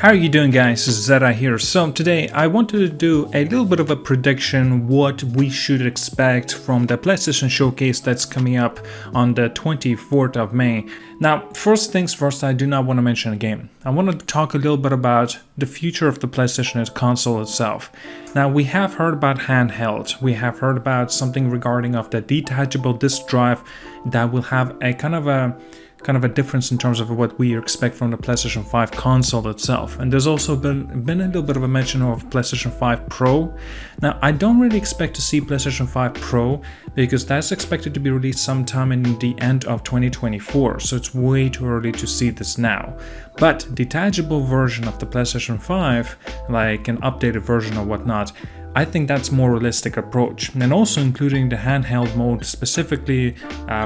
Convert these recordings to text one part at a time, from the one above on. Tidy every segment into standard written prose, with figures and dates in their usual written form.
How are you doing, guys? This is ZDEyE here. So today I wanted to do a little bit of a prediction what we should expect from the PlayStation showcase that's coming up on the 24th of May. Now, first things first, I do not want to mention a game. I want to talk a little bit about the future of the PlayStation console itself. Now, we have heard about handheld. We have heard about something regarding of the detachable disk drive that will have a kind of a difference in terms of what we expect from the PlayStation 5 console itself. And there's also been a little bit of a mention of PlayStation 5 Pro. Now, I don't really expect to see PlayStation 5 Pro because that's expected to be released sometime in the end of 2024, so it's way too early to see this now. But detachable version of the PlayStation 5, like an updated version or whatnot, I think that's a more realistic approach, and also including the handheld mode specifically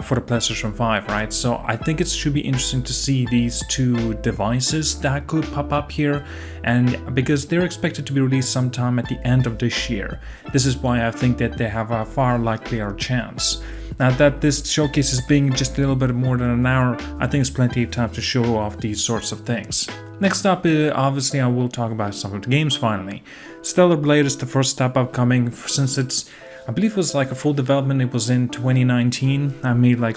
for the PlayStation 5, right? So I think it should be interesting to see these two devices that could pop up here, and because they're expected to be released sometime at the end of this year. This is why I think that they have a far likelier chance. Now that this showcase is being just a little bit more than an hour, I think it's plenty of time to show off these sorts of things. Next up, obviously I will talk about some of the games finally. Stellar Blade is the first step upcoming since it's, I believe it was like a full development. It was in 2019. I made I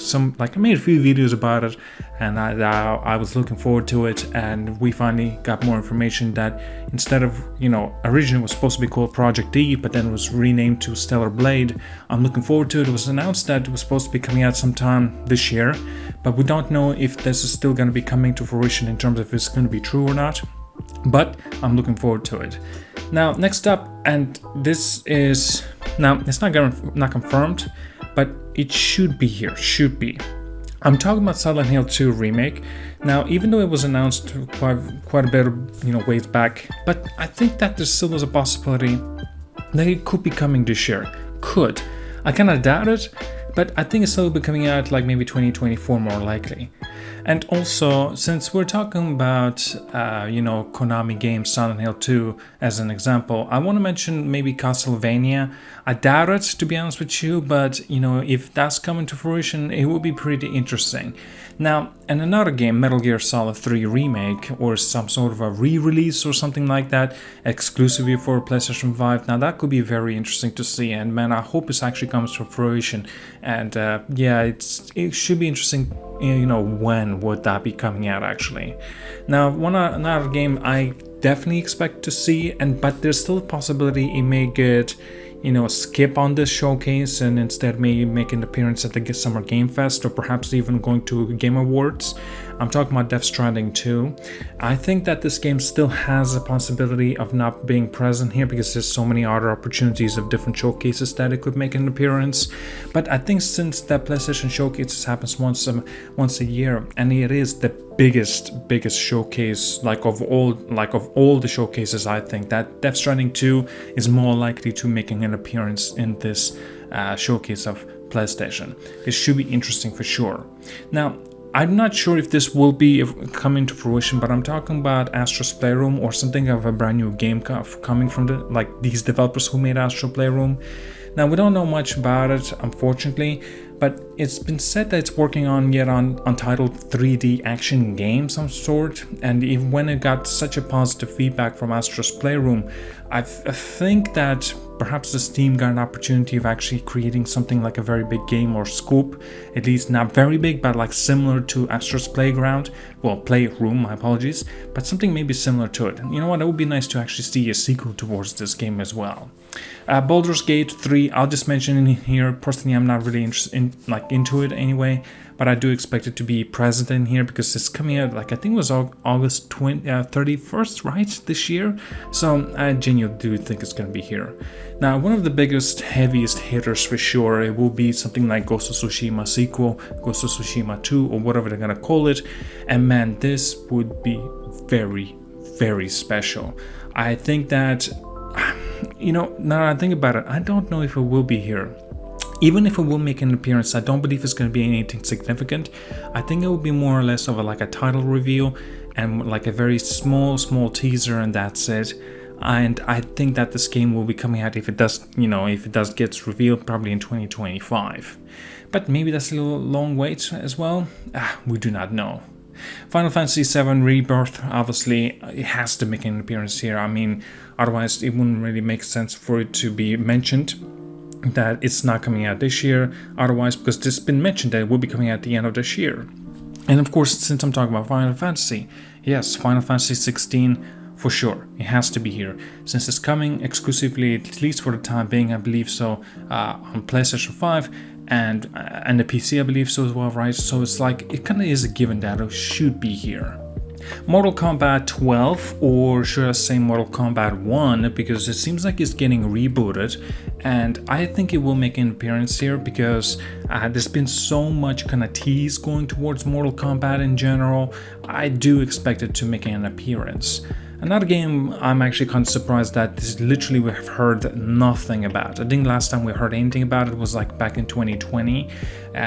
made a few videos about it, and I was looking forward to it. And we finally got more information that instead of, originally it was supposed to be called Project D, but then it was renamed to Stellar Blade. I'm looking forward to it. It was announced that it was supposed to be coming out sometime this year, but we don't know if this is still going to be coming to fruition in terms of if it's going to be true or not. But I'm looking forward to it. Now, next up, and this is now it's not confirmed, but it should be here. Should be. I'm talking about Silent Hill 2 remake. Now, even though it was announced quite a bit of ways back, but I think that there still is a possibility that it could be coming this year. Could. I kind of doubt it, but I think it's still be coming out like maybe 2024 more likely. And also, since we're talking about, Konami games, Silent Hill 2 as an example, I want to mention maybe Castlevania. I doubt it, to be honest with you, but, if that's coming to fruition, it will be pretty interesting. Now, and another game, Metal Gear Solid 3 Remake, or some sort of a re-release or something like that, exclusively for PlayStation 5, now that could be very interesting to see, and man, I hope this actually comes to fruition. And it should be interesting, when would that be coming out actually. Now, another game I definitely expect to see, but there's still a possibility it may get skip on this showcase and instead may make an appearance at the Summer Game Fest, or perhaps even going to Game Awards. I'm talking about Death Stranding 2. I think that this game still has a possibility of not being present here because there's so many other opportunities of different showcases that it could make an appearance. But I think since that PlayStation showcase happens once a year, and it is the biggest showcase of all the showcases, I think that Death Stranding 2 is more likely to making an appearance in this showcase of PlayStation. It should be interesting for sure. Now, I'm not sure if this will be coming to fruition, but I'm talking about Astro's Playroom, or something of a brand new game coming from these developers who made Astro Playroom. Now, we don't know much about it, unfortunately, but it's been said that it's working on untitled 3D action game some sort, and even when it got such a positive feedback from Astro's Playroom, I think that perhaps this team got an opportunity of actually creating something like a very big game or scoop, at least not very big, but like similar to Astro's Playroom, my apologies, but something maybe similar to it. And you know what, it would be nice to actually see a sequel towards this game as well. Baldur's Gate 3, I'll just mention in here, personally I'm not really into it anyway, but I do expect it to be present in here because it's coming out I think it was August 31st, right, this year, so I genuinely do think it's going to be here. Now, one of the biggest, heaviest hitters for sure, it will be something like Ghost of Tsushima sequel, Ghost of Tsushima 2, or whatever they're going to call it, and man, this would be very, very special. I think that, now that I think about it, I don't know if it will be here. Even if it will make an appearance, I don't believe it's going to be anything significant. I think it will be more or less of a title reveal and like a very small teaser, and that's it. And I think that this game will be coming out, if it does gets revealed, probably in 2025. But maybe that's a little long wait as well. We do not know. Final Fantasy VII Rebirth, obviously, it has to make an appearance here. I mean, otherwise it wouldn't really make sense for it to be mentioned that it's not coming out this year. Otherwise, because it's been mentioned that it will be coming out at the end of this year. And of course, since I'm talking about Final Fantasy, yes, Final Fantasy 16 for sure, it has to be here. Since it's coming exclusively, at least for the time being, I believe so, on PlayStation 5 and the PC, I believe so as well, right? So it's like, it kind of is a given that it should be here. Mortal Kombat 12, or should I say Mortal Kombat 1, because it seems like it's getting rebooted, and I think it will make an appearance here because there's been so much kind of tease going towards Mortal Kombat in general. I do expect it to make an appearance. Another game I'm actually kind of surprised that this literally we have heard nothing about. I think last time we heard anything about it was like back in 2020.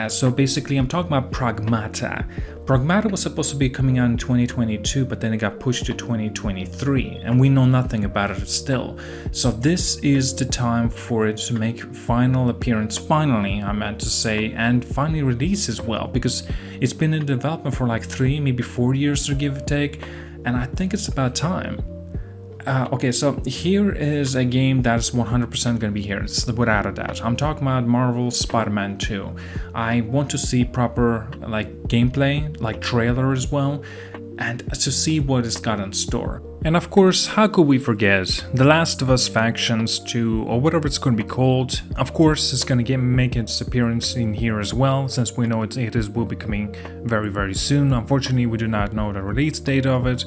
So basically I'm talking about Pragmata. Pragmata was supposed to be coming out in 2022, but then it got pushed to 2023, and we know nothing about it still. So this is the time for it to make final appearance, finally, I meant to say, and finally release as well, because it's been in development for like 3, maybe 4 years to give or take, and I think it's about time. Okay, so here is a game that is 100% going to be here, it's without a doubt. I'm talking about Marvel's Spider-Man 2. I want to see proper like gameplay, like trailer as well, and to see what it's got in store. And of course, how could we forget The Last of Us Factions 2, or whatever it's going to be called. Of course, it's going to make its appearance in here as well, since we know it will be coming very, very soon. Unfortunately, we do not know the release date of it.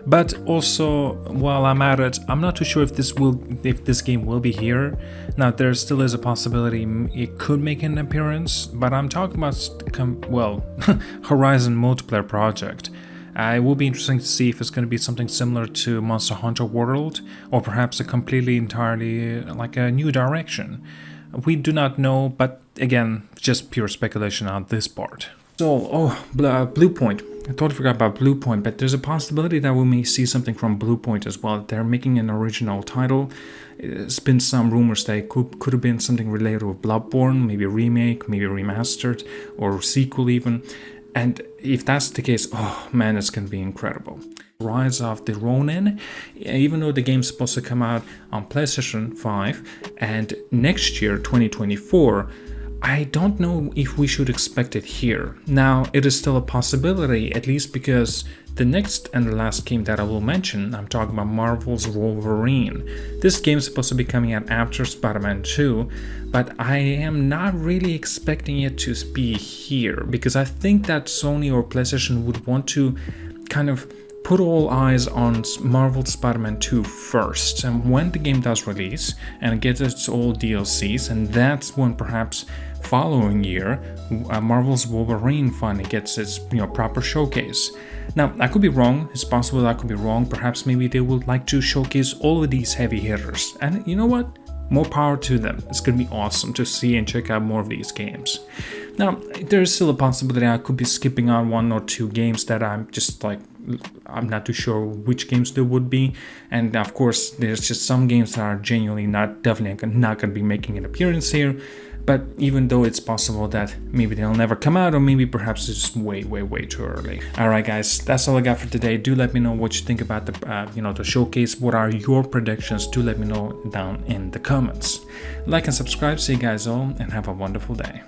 But also, while I'm at it, I'm not too sure if this game will be here. Now, there still is a possibility it could make an appearance, but I'm talking about, Horizon multiplayer project. It will be interesting to see if it's going to be something similar to Monster Hunter World, or perhaps a completely, entirely, like a new direction. We do not know, but again, just pure speculation on this part. So, Blue Point. I totally forgot about Blue Point, but there's a possibility that we may see something from Blue Point as well. They're making an original title. There's been some rumors that it could have been something related with Bloodborne, maybe a remake, maybe remastered, or sequel even. And if that's the case, oh man, it's going to be incredible. Rise of the Ronin, even though the game's supposed to come out on PlayStation 5 and next year, 2024, I don't know if we should expect it here. Now, it is still a possibility, at least because the next and the last game that I will mention, I'm talking about Marvel's Wolverine. This game is supposed to be coming out after Spider-Man 2, but I am not really expecting it to be here, because I think that Sony or PlayStation would want to kind of put all eyes on Marvel's Spider-Man 2 first, and when the game does release and gets its all DLCs, and that's when perhaps following year Marvel's Wolverine finally gets its proper showcase. Now, I could be wrong, it's possible I could be wrong, perhaps maybe they would like to showcase all of these heavy hitters, and you know what? More power to them. It's gonna be awesome to see and check out more of these games. Now, there is still a possibility I could be skipping on 1 or 2 games that I'm just like, I'm not too sure which games there would be, and of course there's just some games that are genuinely definitely not going to be making an appearance here. But even though it's possible that maybe they'll never come out, or maybe perhaps it's way too early. Alright guys, that's all I got for today. Do let me know what you think about the the showcase. What are your predictions? Do let me know down in the comments. Like and subscribe. See you guys all, and have a wonderful day.